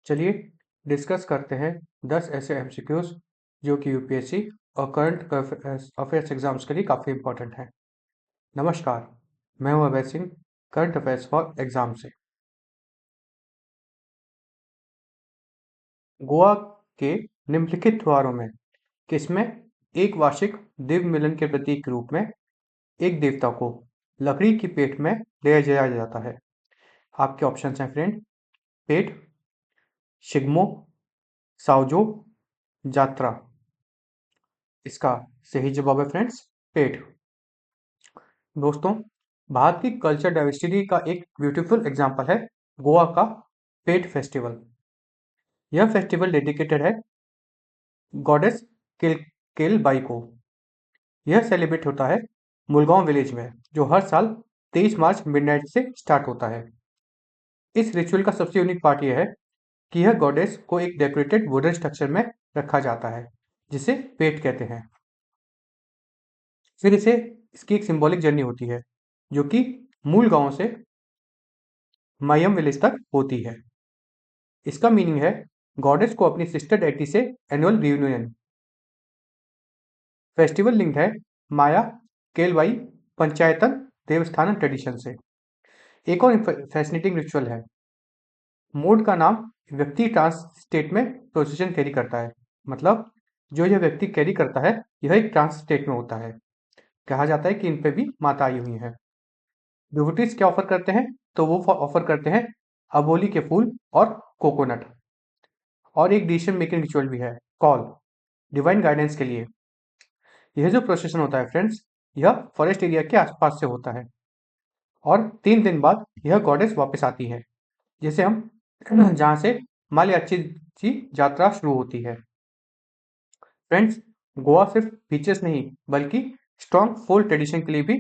चलिए डिस्कस करते हैं 10 ऐसे एमसीक्यूज जो कि यूपीएससी और करंट अफेयर्स एग्जाम्स के लिए काफ़ी इंपॉर्टेंट हैं। नमस्कार, मैं हूं Abhay Singh, current affairs for exam से। गोवा के निम्नलिखित त्योहारों में किसमें एक वार्षिक दिव्य मिलन के प्रतीक के रूप में एक देवता को लकड़ी की पेट में ले जाया जाता है? आपके ऑप्शंस हैं फ्रेंड: पेट, शिग्मो, साओजो, जात्रा। इसका सही जवाब है फ्रेंड्स, पेट। दोस्तों, भारत की कल्चर डाइवर्सिटी का एक ब्यूटीफुल एग्जाम्पल है गोवा का पेट फेस्टिवल। यह फेस्टिवल डेडिकेटेड है गॉडेस किल केलबाई को। यह सेलिब्रेट होता है मुलगांव विलेज में, जो हर साल 23 मार्च मिडनाइट से स्टार्ट होता है। इस रिचुअल का सबसे यूनिक पार्ट यह है कि यह गॉडेस को एक डेकोरेटेड वुडन स्ट्रक्चर में रखा जाता है, जिसे पेट कहते हैं। फिर इसकी एक सिंबॉलिक जर्नी होती है, जो कि मूल गांव से मयम विलेज तक होती है। इसका मीनिंग है गॉडेस को अपनी सिस्टर डेटी से एनुअल रियूनियन। फेस्टिवल लिंक्ड है माया केलवाई पंचायतन देवस्थानम ट्रेडिशन से। एक और फैसिनेटिंग रिचुअल है। मोड का नाम व्यक्ति ट्रांस स्टेट में प्रोसेशन कैरी करता है। मतलब जो यह व्यक्ति कैरी करता है, यह एक ट्रांस स्टेट में होता है। कहा जाता है कि इन पे भी माता आई हुई है। डिवोटीज क्या ऑफर करते हैं? तो वो ऑफर करते हैं अबोली के फूल और कोकोनट। और एक डिसीजन मेकिंग रिचुअल भी है, कॉल डिवाइन गाइडेंस के लिए। यह जो प्रोसेशन होता है फ्रेंड्स, यह फॉरेस्ट एरिया के आसपास से होता है और 3 दिन बाद यह गॉडेस वापस आती है, जिसे हम जहाँ से मालयाची की यात्रा शुरू होती है। फ्रेंड्स, गोवा सिर्फ बीचेस नहीं बल्कि स्ट्रॉन्ग फोल्क ट्रेडिशन के लिए भी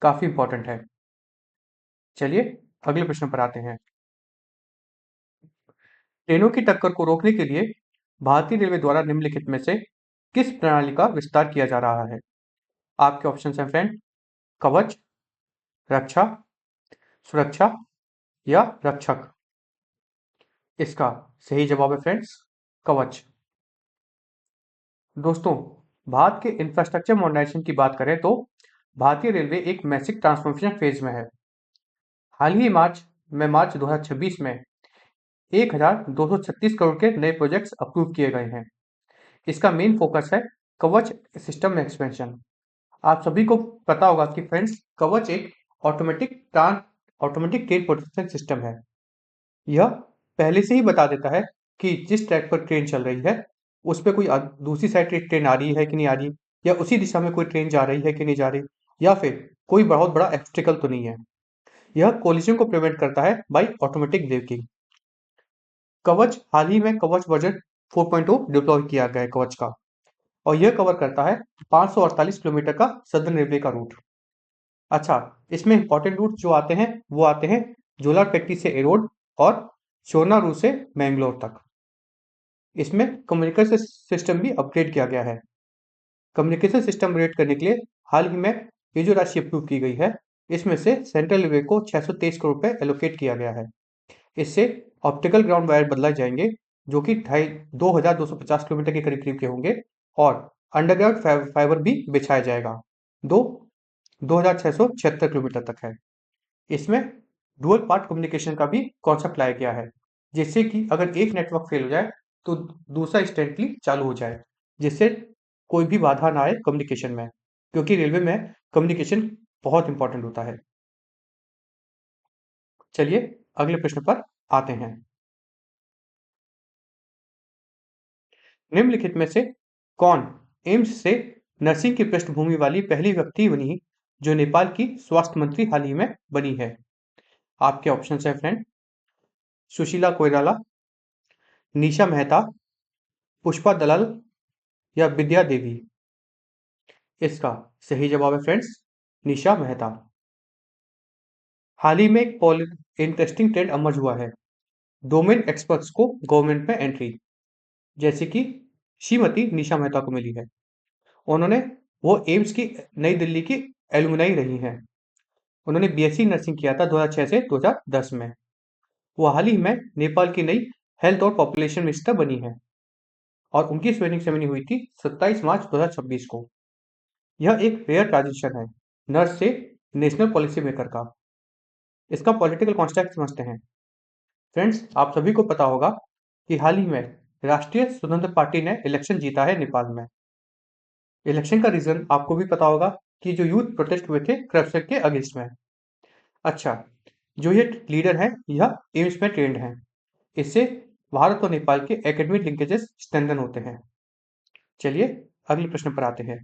काफी इंपॉर्टेंट है। चलिए अगले प्रश्न पर आते हैं। ट्रेनों की टक्कर को रोकने के लिए भारतीय रेलवे द्वारा निम्नलिखित में से किस प्रणाली का विस्तार किया जा रहा है? आपके ऑप्शन हैं फ्रेंड: कवच, रक्षा, सुरक्षा या रक्षक। इसका सही जवाब है फ्रेंड्स, कवच। दोस्तों, भारत के इंफ्रास्ट्रक्चर मॉडर्नाइजेशन की बात करें तो भारतीय रेलवे एक मैसिव ट्रांसफॉर्मेशन फेज में है। हाल ही मार्च 2026 में 1236 करोड़ के नए प्रोजेक्ट्स अप्रूव किए गए हैं। इसका मेन फोकस है कवच सिस्टम एक्सपेंशन। आप सभी को पता होगा कि फ्रेंड्स, कवच एक ऑटोमेटिक ट्रेन प्रोटेक्शन सिस्टम है। यह पहले से ही बता देता है कि जिस ट्रैक पर ट्रेन चल रही है उस पे कोई दूसरी साइड ट्रेन आ रही है कि नहीं आ रही, या उसी दिशा में कोई ट्रेन जा रही है कि नहीं जा रही, या फिर कोई बहुत बड़ा ऑब्स्टेकल तो नहीं है। यह कोलिजन को प्रिवेंट करता है बाय ऑटोमेटिक ब्रेकिंग। कवच हाल ही में कवच वर्जन 4.0 डिप्लॉय किया गया है कवच का, और यह कवर करता है 548 किलोमीटर का सदर्न रेलवे का रूट। अच्छा, इसमें इंपॉर्टेंट रूट जो आते हैं वो आते हैं जोलारपेट्टी से एरोड और शोनारू से मैंगलोर तक। इसमें कम्युनिकेशन सिस्टम भी अपग्रेड किया गया है। कम्युनिकेशन सिस्टम अपग्रेड करने के लिए हाल ही में ये जो राशि अप्रूव की गई है, इसमें से सेंट्रल रेलवे को 623 करोड़ रुपए एलोकेट किया गया है। इससे ऑप्टिकल ग्राउंड वायर बदलाए जाएंगे, जो कि 2250 किलोमीटर के करीब करीब के होंगे, और अंडरग्राउंड फाइबर भी बिछाया जाएगा, दो 2676 किलोमीटर तक है। इसमें डुअल पार्ट कम्युनिकेशन का भी कॉन्सेप्ट लाया गया है, जिससे कि अगर एक नेटवर्क फेल हो जाए तो दूसरा इंस्टेंटली चालू हो जाए, जिससे कोई भी बाधा ना आए कम्युनिकेशन में, क्योंकि रेलवे में कम्युनिकेशन बहुत इंपॉर्टेंट होता है। चलिए अगले प्रश्न पर आते हैं। निम्नलिखित में से कौन एम्स से नर्सिंग की पृष्ठभूमि वाली पहली व्यक्ति बनी जो नेपाल की स्वास्थ्य मंत्री हाल ही में बनी है? आपके ऑप्शन है फ्रेंड: सुशीला कोइराला, निशा मेहता, पुष्पा दलाल या विद्या देवी। इसका सही जवाब है फ्रेंड्स, निशा मेहता। हाल ही में एक इंटरेस्टिंग ट्रेंड अमर्ज हुआ है, डोमेन एक्सपर्ट्स को गवर्नमेंट में एंट्री, जैसे कि श्रीमती निशा मेहता को मिली है। उन्होंने वो एम्स की नई दिल्ली की एलुमनाई रही हैं। उन्होंने बीएससी नर्सिंग किया था 2006 से 2010 में। वो हाल ही में नेपाल की नई हेल्थ और पॉपुलेशन मिनिस्टर बनी हैं और उनकी स्वेरिंग सेरेमनी हुई थी 27 मार्च 2026 को। यह एक रेयर ट्रांजिशन है नर्स से नेशनल पॉलिसी मेकर का। इसका पॉलिटिकल कॉन्टेक्स्ट समझते हैं। फ्रेंड्स, आप सभी को पता होगा कि हाल ही में राष्ट्रीय स्वतंत्र पार्टी ने इलेक्शन जीता है नेपाल में। इलेक्शन का रीजन आपको भी पता होगा कि जो यूथ प्रोटेस्ट हुए थे करप्शन के अगेंस्ट में। अच्छा, जो ये लीडर है यह एम्स में ट्रेंड है। इससे भारत और नेपाल के एकेडमिक लिंकेजेस स्ट्रेंथन होते हैं। चलिए अगले प्रश्न पर आते हैं।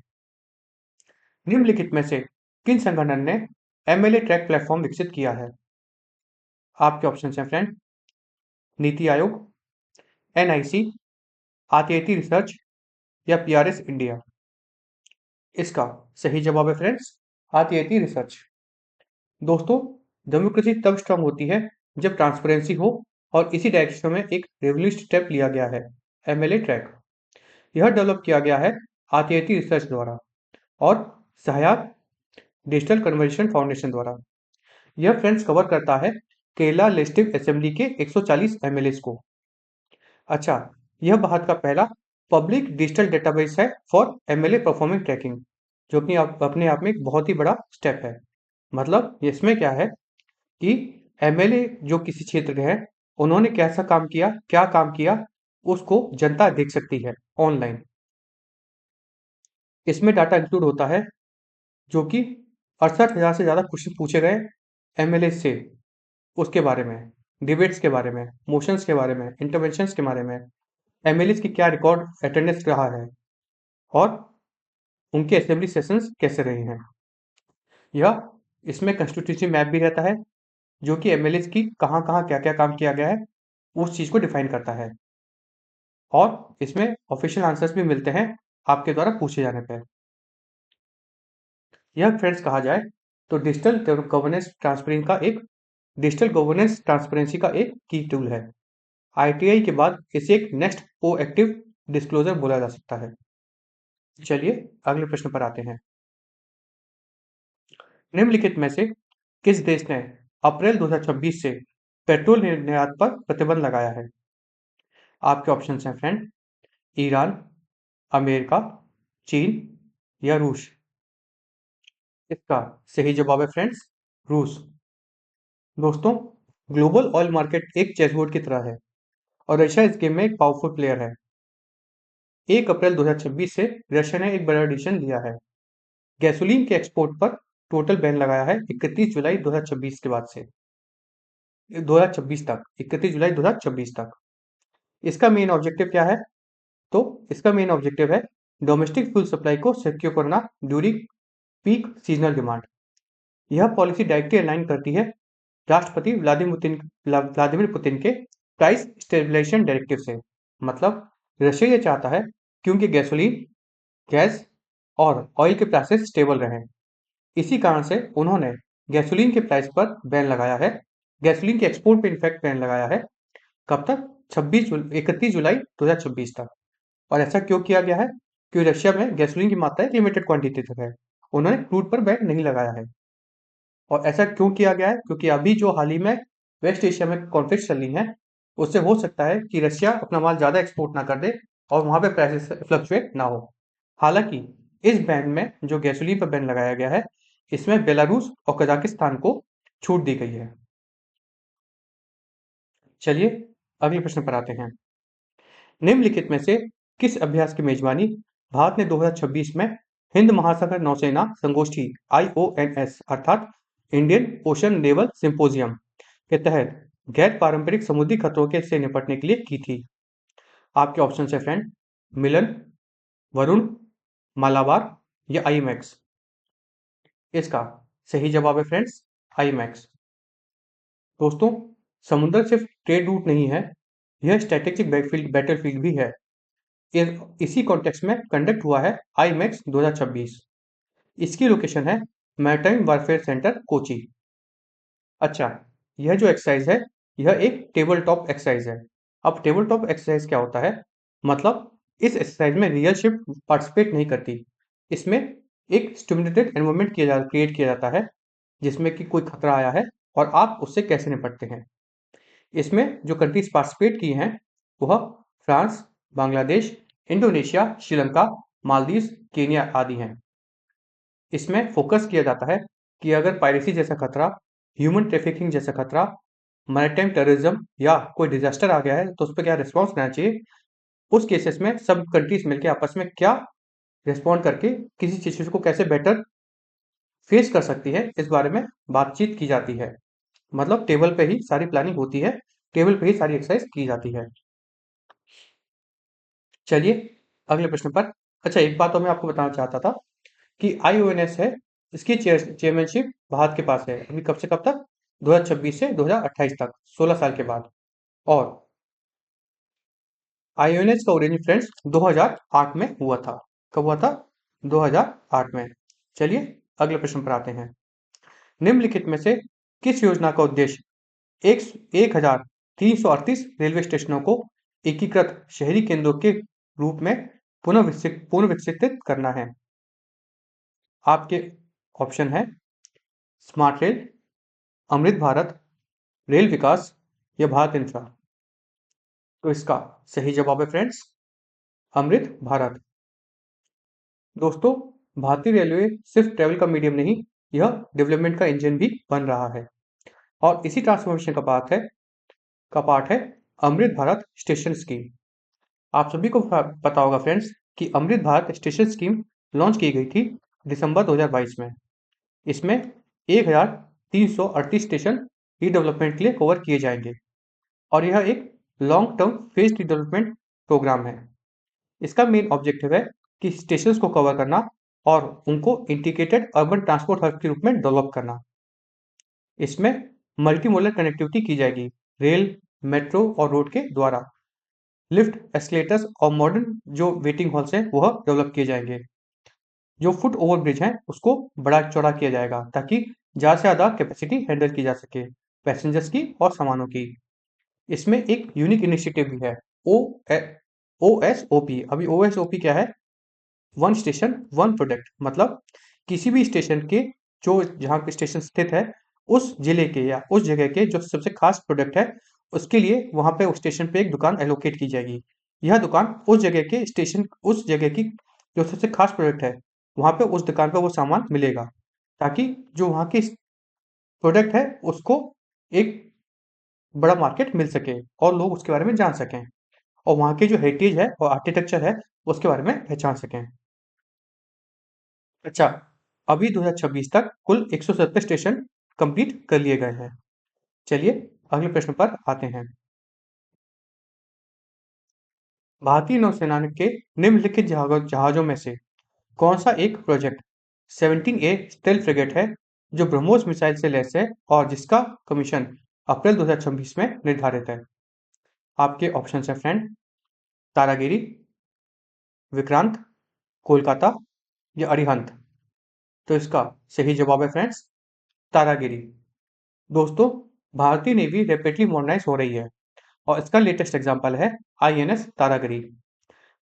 निम्नलिखित में से किन संगठन ने एमएलए ट्रैक प्लेटफॉर्म विकसित किया है? आपके ऑप्शन हैं friend, NITI Aayog, NIC, RTI research या पीआरएस इंडिया। इसका सही जवाब है फ्रेंड्स, आरटीआई रिसर्च। दोस्तों, डेमोक्रेसी तब स्ट्रांग होती है जब ट्रांसपेरेंसी हो और इसी डायरेक्शन में एक रेवोल्यूशनरी स्टेप लिया गया है, एमएलए ट्रैक। यह डेवलप किया गया है आरटीआई रिसर्च द्वारा और सहायक डिजिटल कन्वर्जन फाउंडेशन द्वारा। यह फ्रेंड्स कवर करता है केरला लेजिस्लेटिव असेंबली के 140 एमएलए को। अच्छा, यह भारत का पहला पब्लिक डिजिटल डेटाबेस है फॉर एमएलए परफॉर्मेंस ट्रैकिंग, जो कि अपने आप में एक बहुत ही बड़ा स्टेप है। मतलब इसमें क्या है कि एमएलए जो किसी क्षेत्र के हैं उन्होंने कैसा काम किया, क्या काम किया, उसको जनता देख सकती है ऑनलाइन। इसमें डाटा इंक्लूड होता है जो कि 68,000 से ज़्यादा क्वेश्चन पूछे गए एमएलए से, उसके बारे में, डिबेट्स के बारे में, मोशंस के बारे में, इंटरवेंशंस के बारे में, एमएलए की क्या रिकॉर्ड अटेंडेंस रहा है और उनके असेंबली सेशंस कैसे रहे हैं। यह इसमें कंस्टिट्यूंसी मैप भी रहता है जो कि एमएलए की कहाँ कहाँ क्या क्या काम किया गया है उस चीज़ को डिफाइन करता है और इसमें ऑफिशियल आंसर्स भी मिलते हैं आपके द्वारा पूछे जाने पर। यह फ्रेंड्स कहा जाए तो डिजिटल गवर्नेंस ट्रांसपेरेंसी का एक की टूल है। आईटीआई के बाद इसे एक नेक्स्ट प्रोएक्टिव डिस्क्लोजर बोला जा सकता है। चलिए अगले प्रश्न पर आते हैं। निम्नलिखित में से किस देश ने अप्रैल 2026 से पेट्रोल निर्यात पर प्रतिबंध लगाया है? आपके ऑप्शन हैं फ्रेंड, ईरान, अमेरिका, चीन या रूस। इसका सही जवाब है फ्रेंड्स, रूस। दोस्तों, ग्लोबल ऑयल मार्केट एक चेसबोर्ड की तरह है और रशिया इस गेम में एक पावरफुल प्लेयर है। 1 अप्रैल 2026 से रशिया ने एक बड़ा डिसीजन लिया है। गैसोलीन के एक्सपोर्ट पर टोटल बैन लगाया है 31 जुलाई 2026 के बाद से 2026 तक, 31 जुलाई 2026 तक। इसका मेन ऑब्जेक्टिव क्या है? तो इसका मेन ऑब्जेक्टिव है डोमेस्टिक फ्यूल सप्लाई को सिक्योर करना ड्यूरिंग पीक सीजनल डिमांड। यह पॉलिसी डायरेक्टली अलाइन करती है राष्ट्रपति व्लादिमीर पुतिन के प्राइस स्टेबलाइजेशन डायरेक्टिव से। मतलब रशिया ये चाहता है कि उनकी गैसोलीन, गैस और ऑयल के प्राइसेस स्टेबल रहें। इसी कारण से उन्होंने गैसोलीन के प्राइस पर बैन लगाया है, गैसोलीन के एक्सपोर्ट पे इनफैक्ट बैन लगाया है। कब तक? 31 जुलाई 2026 तक। और ऐसा क्यों किया गया है? क्योंकि रशिया में गैसोलीन की मात्रा लिमिटेड क्वांटिटी तक है, उन्होंने क्रूड पर बैन नहीं लगाया है। और ऐसा क्यों किया गया है? क्योंकि अभी जो हाल ही में वेस्ट एशिया में कॉन्फ्लिक्ट चल रही हैं, उससे हो सकता है कि रशिया अपना माल ज़्यादा एक्सपोर्ट ना कर दे और वहाँ पे प्राइसेस फ्लक्चुएट ना हो। हालांकि इस बैन में जो गैसोलीन पर बैन लगाया गया है, इसमें बेलारूस और कजाकिस्तान को छूट दी गई है। चलिए अगले प्रश्न पर आते हैं। निम्नलिखित में से किस अभ्यास की मेजबानी भारत ने 2026 में हिंद महासागर नौसेना संगोष्ठी IONS अर्थात इंडियन ओशन नेवल सिंपोजियम के तहत गैर पारंपरिक समुद्री खतरों के से निपटने के लिए की थी? आपके ऑप्शन है फ्रेंड, मिलन, वरुण, मालाबार या आईमैक्स। इसका सही जवाब है फ्रेंड्स, आईमैक्स। दोस्तों, समुद्र सिर्फ ट्रेड रूट नहीं है, यह स्ट्रेटेजिक बैटलफील्ड भी है। इसी कॉन्टेक्स्ट में कंडक्ट हुआ है आईमैक्स 2026। इसकी लोकेशन है मैरीटाइम वारफेयर सेंटर कोची। अच्छा, यह जो एक्सरसाइज है यह एक टेबल टॉप एक्सरसाइज है। अब टेबल टॉप एक्सरसाइज क्या होता है? मतलब इस एक्सरसाइज में रियल शिप पार्टिसिपेट नहीं करती। इसमें एक स्टिमुलेटेड एनवायरनमेंट क्रिएट किया जाता है जिसमें कि कोई खतरा आया है और आप उससे कैसे निपटते हैं। इसमें जो कंट्रीज पार्टिसिपेट की हैं वह France, Bangladesh, Indonesia, Sri Lanka, Maldives, Kenya आदि हैं। इसमें फोकस किया जाता है कि अगर पायरेसी जैसा खतरा, ह्यूमन ट्रैफिकिंग जैसा खतरा, मैरीटाइम टेररिज्म या कोई डिजास्टर आ गया है तो उस पर क्या रिस्पॉन्स करना चाहिए। उस केसेस में सब कंट्रीज मिलकर आपस में क्या रिस्पॉन्ड करके किसी चीज को कैसे बेटर फेस कर सकती है, इस बारे में बातचीत की जाती है। मतलब टेबल पे ही सारी प्लानिंग होती है, टेबल पे ही सारी एक्सरसाइज की जाती है। चलिए अगले प्रश्न पर। अच्छा, एक बात तो मैं आपको बताना चाहता था कि IONS है, इसकी चेयरमैनशिप भारत के पास है अभी कब से कब तक, 2026 से 2028 तक, 16 साल के बाद। और IONS का ओरिजिन फ्रेंड्स 2008 में हुआ था। कब हुआ था? 2008 में। चलिए अगले प्रश्न पर आते हैं। निम्नलिखित में से किस योजना का उद्देश्य 1338 रेलवे स्टेशनों को एकीकृत शहरी केंद्रों के रूप में पुनर्विकसित करना है? आपके ऑप्शन है smart rail, Amrit Bharat, rail विकास या भारत इंफ्रा। तो इसका सही जवाब है फ्रेंड्स अमृत भारत। दोस्तों, भारतीय रेलवे सिर्फ ट्रेवल का मीडियम नहीं, यह डेवलपमेंट का इंजन भी बन रहा है। और इसी ट्रांसफॉर्मेशन का पार्ट है अमृत भारत स्टेशन स्कीम। आप सभी को पता होगा फ्रेंड्स कि Amrit Bharat station scheme launch की गई थी दिसंबर 2022 में। इसमें 1338 स्टेशन रीडेवलपमेंट के लिए कवर किए जाएंगे और यह एक long term phase redevelopment program है। इसका मेन ऑब्जेक्टिव है कि स्टेशंस को कवर करना और उनको इंटीग्रेटेड अर्बन ट्रांसपोर्ट हब के रूप में डेवलप करना। इसमें मल्टी मोडल कनेक्टिविटी की जाएगी रेल, मेट्रो और रोड के द्वारा। लिफ्ट, एस्केलेटर्स और मॉडर्न जो वेटिंग हॉल्स हैं वह डेवलप किए जाएंगे। जो फुट ओवर ब्रिज है उसको बड़ा चौड़ा किया जाएगा ताकि ज़्यादा से ज़्यादा कैपेसिटी हैंडल की जा सके पैसेंजर्स की और सामानों की। इसमें एक यूनिक इनिशिएटिव भी है, OSOP। अभी OSOP क्या है? One station one product. मतलब किसी भी स्टेशन के जो जहाँ पे स्टेशन स्थित है उस जिले के या उस जगह के जो सबसे खास प्रोडक्ट है उसके लिए वहां पे उस स्टेशन पे एक दुकान एलोकेट की जाएगी। यह दुकान उस जगह की जो सबसे खास प्रोडक्ट है वहां पे उस दुकान पे वो सामान मिलेगा, ताकि जो वहाँ की प्रोडक्ट है उसको एक बड़ा मार्केट मिल सके और लोग उसके बारे में जान सकें और वहाँ की जो हेरिटेज है और आर्किटेक्चर है उसके बारे में पहचान सकें। अच्छा, अभी 2026 तक कुल 170 स्टेशन कंप्लीट कर लिए गए हैं। चलिए अगले प्रश्न पर आते हैं। भारतीय नौसेना के निम्नलिखित जहाजों में से कौन सा एक प्रोजेक्ट 17A स्टेल्थ फ्रिगेट है जो ब्रह्मोस मिसाइल से लैस है और जिसका कमीशन अप्रैल 2026 में निर्धारित है? आपके ऑप्शन है फ्रेंड तारागिरी, विक्रांत, कोलकाता या अरिहंत। तो इसका सही जवाब है फ्रेंड्स तारागिरी। दोस्तों, भारतीय नेवी रैपिडली मॉडर्नाइज हो रही है और इसका लेटेस्ट एग्जांपल है INS तारागिरी।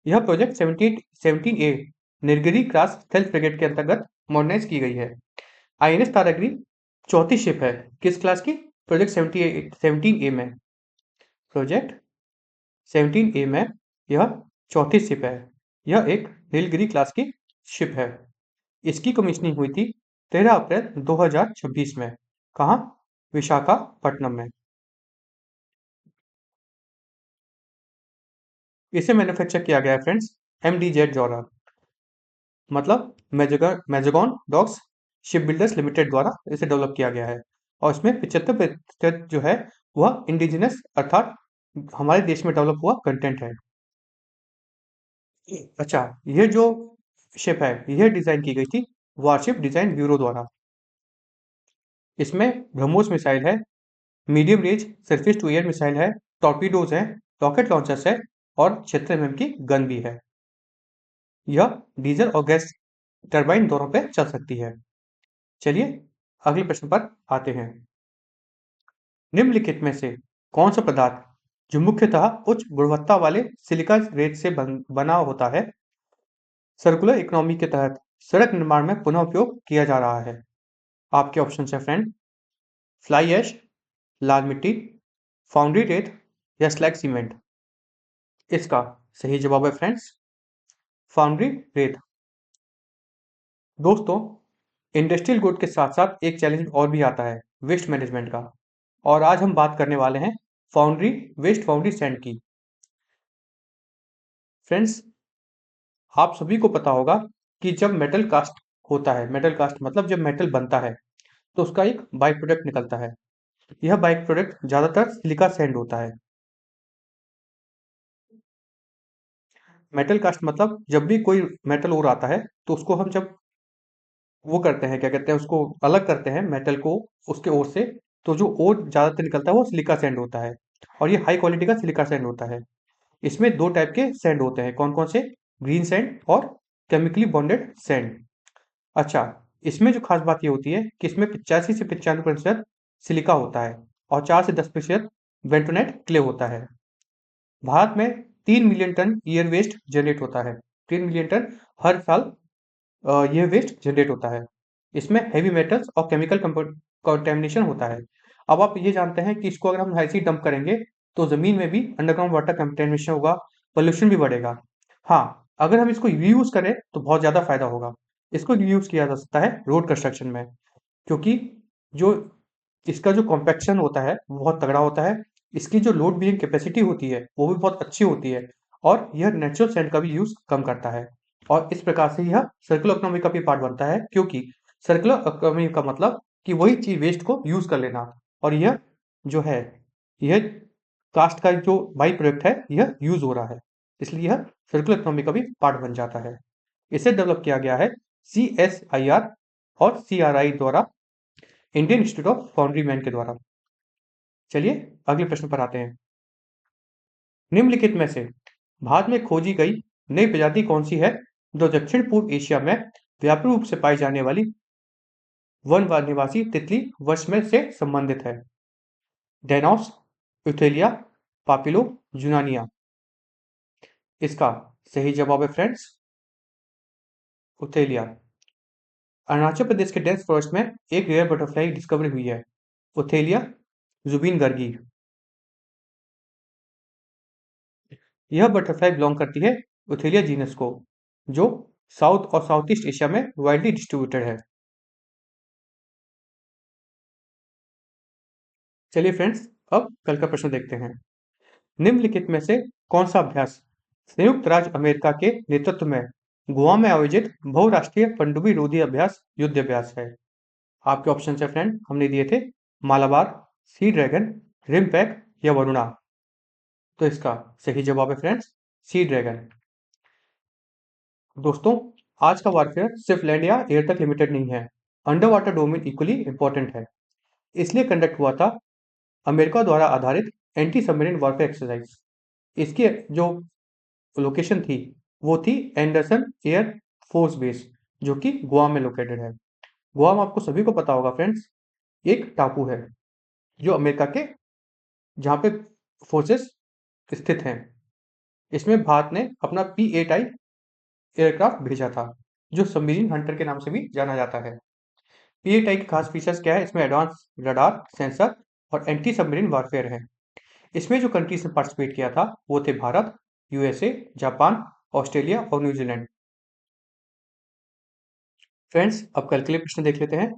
यह project 17A Nilgiri class stealth frigate के अंतर्गत मॉडर्नाइज की गई है। INS तारागिरी चौथी शिप है किस क्लास की? प्रोजेक्ट 17A में। प्रोजेक्ट 17A में यह चौथी शिप है। यह एक नीलगिरी क्लास की शिप है। इसकी कमीशनिंग हुई थी 13 अप्रैल 2026 में। कहाँ? विशाखापट्टनम में। इसे मैन्युफैक्चर किया गया है फ्रेंड्स MDZ द्वारा, मतलब मैजेगॉन डॉक्स शिप बिल्डर्स लिमिटेड द्वारा इसे डेवलप किया गया है। और इसमें 75% जो है वह इंडिजिनस अर्थात हमारे देश में डेवलप हुआ कंटेंट है। अच्छा, यह जो शिप है यह डिजाइन की गई थी वारशिप डिजाइन ब्यूरो द्वारा। इसमें ब्रह्मोस मिसाइल है, medium range surface to air missile है, टॉर्पीडोज हैं, रॉकेट लॉन्चर्स है और 76 mm की गन भी है। यह डीजल और गैस टरबाइन दोनों पे चल सकती है। चलिए अगले प्रश्न पर आते हैं। निम्नलिखित में से कौन सा पदार्थ जो मुख्यतः उच्च गुणवत्ता वाले सिलिका रेत से बना होता है सर्कुलर इकोनॉमी के तहत सड़क निर्माण में पुनः उपयोग किया जा रहा है? आपके ऑप्शन है फ्रेंड फ्लाई ऐश, लाल मिट्टी, फाउंड्री रेत या स्लैग सीमेंट। इसका सही जवाब है फ्रेंड्स फाउंड्री रेत। दोस्तों, इंडस्ट्रियल गुड के साथ साथ एक चैलेंज और भी आता है वेस्ट मैनेजमेंट का, और आज हम बात करने वाले हैं फाउंड्री वेस्ट फाउंड्री सैंड की। फ्रेंड्स, आप सभी को पता होगा कि जब मेटल कास्ट होता है, मेटल कास्ट मतलब जब मेटल बनता है तो उसका एक बाई प्रोडक्ट निकलता है। यह बाई प्रोडक्ट ज्यादातर सिलिका सैंड होता है। मेटल कास्ट मतलब जब भी कोई मेटल और आता है तो उसको हम जब वो करते हैं, क्या कहते हैं, उसको अलग करते हैं मेटल को उसके ओर से, तो जो और ज्यादातर निकलता है वो सिलिका सैंड होता है, और ये हाई क्वालिटी का सिलिका सैंड होता है। इसमें दो टाइप के सैंड होते हैं, कौन कौन से? ग्रीन सैंड और केमिकली बॉन्डेड सैंड। अच्छा, इसमें जो खास बात ये होती है कि इसमें 85 से 95% सिलिका होता है और 4 से 10% बेंटोनेट क्ले होता है। भारत में 3 million ton year waste generate होता है। 3 मिलियन टन हर साल ये वेस्ट जनरेट होता है। इसमें हेवी मेटल्स और केमिकल कंटेमिनेशन होता है। अब आप ये जानते हैं कि इसको अगर हम ऐसे ही डंप करेंगे तो जमीन में भी अंडरग्राउंड वाटर कंटेमिनेशन होगा, पोल्यूशन भी बढ़ेगा। हाँ, अगर हम इसको रीयूज करें तो बहुत ज्यादा फायदा होगा। इसको रीयूज किया जा सकता है रोड कंस्ट्रक्शन में, क्योंकि जो इसका जो कॉम्पैक्शन होता है वो बहुत तगड़ा होता है। इसकी जो लोड बेयरिंग कैपेसिटी होती है वो भी बहुत अच्छी होती है, और यह नेचुरल सैंड का भी यूज कम करता है। और इस प्रकार से यह सर्कुलर इकोनॉमी का भी पार्ट बनता है, क्योंकि सर्कुलर इकोनॉमी का मतलब कि वही चीज वेस्ट को यूज कर लेना, और यह जो है, यह कास्ट का जो बाई प्रोडक्ट है यह यूज हो रहा है, इसलिए यह सर्कुलर इकोनॉमी का भी पार्ट बन जाता है। इसे डेवलप किया गया है CSIR और CRI द्वारा, Indian institute of foundry man के द्वारा। चलिए अगले प्रश्न पर आते हैं। निम्नलिखित में से भारत में खोजी गई नई प्रजाति कौन सी है जो दक्षिण पूर्व एशिया में व्यापक रूप से पाई जाने वाली वन निवासी तितली वंश में से संबंधित है? डेनोस, यूथेलिया, पापिलो, यूनानिया। इसका सही जवाब है फ्रेंड्स उथेलिया। अरुणाचल प्रदेश के डेंस फॉरेस्ट में एक रेयर बटरफ्लाई डिस्कवरी हुई है, उथेलिया जुबिन गर्गी। यह बटरफ्लाई बिलोंग करती है उथेलिया जीनस को, जो साउथ और साउथ ईस्ट एशिया में वाइडली डिस्ट्रीब्यूटेड है। चलिए फ्रेंड्स, अब कल का प्रश्न देखते हैं। निम्नलिखित में से कौन सा अभ्यास संयुक्त राज्य अमेरिका के नेतृत्व में गोवा में आयोजित बहुराष्ट्रीय पनडुब्बी रोधी अभ्यास युद्ध अभ्यास है? आपके ऑप्शन है फ्रेंड, हमने दिए थे मालाबार, सी ड्रैगन, रिमपैक या वरुणा। तो इसका सही जवाब है फ्रेंड्स सी ड्रैगन। दोस्तों, आज का वारफेयर सिर्फ लैंड या एयर तक लिमिटेड नहीं है, under water domain equally important है। इसलिए कंडक्ट हुआ था अमेरिका द्वारा आधारित एंटी सबमरीन वारफेयर एक्सरसाइज। इसकी जो लोकेशन थी वो थी एंडरसन एयर फोर्स बेस, जो कि गोवा में लोकेटेड है। गोवा में आपको सभी को पता होगा फ्रेंड्स, एक टापू है जो अमेरिका के, जहाँ पे फोर्सेस स्थित हैं। इसमें भारत ने अपना P-8I एयरक्राफ्ट भेजा था, जो सबमरीन हंटर के नाम से भी जाना जाता है। P-8I के खास फीचर्स क्या है? इसमें एडवांस रडार, सेंसर और एंटी सबमरीन वारफेयर है। इसमें जो कंट्रीज ने पार्टिसिपेट किया था वो थे भारत, USA, जापान, ऑस्ट्रेलिया और न्यूजीलैंड। फ्रेंड्स, अब कल के लिए प्रश्न देख लेते हैं।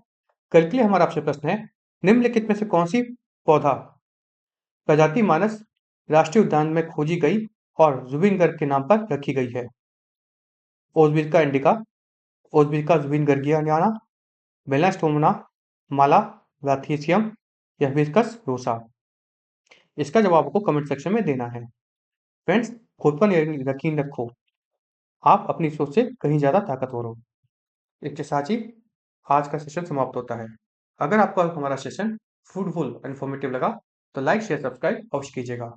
कल के लिए हमारा आपसे प्रश्न है, निम्नलिखित में से कौन सी पौधा प्रजाति मानस राष्ट्रीय उद्यान में खोजी गई और जुबिन गर्ग के नाम पर रखी गई है? ओसबिरका इंडिका, ओसबिरका जुबिन गर्गियाना, मेलास्टोमोना, माला राथीसियम या हिबिस्कस रोसा। इसका जवाब आपको कमेंट सेक्शन में देना है। फ्रेंड्स, खुद पर यकीन रखो, आप अपनी सोच से कहीं ज्यादा ताकतवर हो। इसके साथ ही आज का सेशन समाप्त होता है। अगर आपको हमारा सेशन फ्रूटफुल और इन्फॉर्मेटिव लगा तो लाइक शेयर सब्सक्राइब अवश्य कीजिएगा।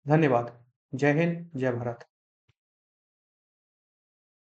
धन्यवाद। जय हिंद, जय भारत।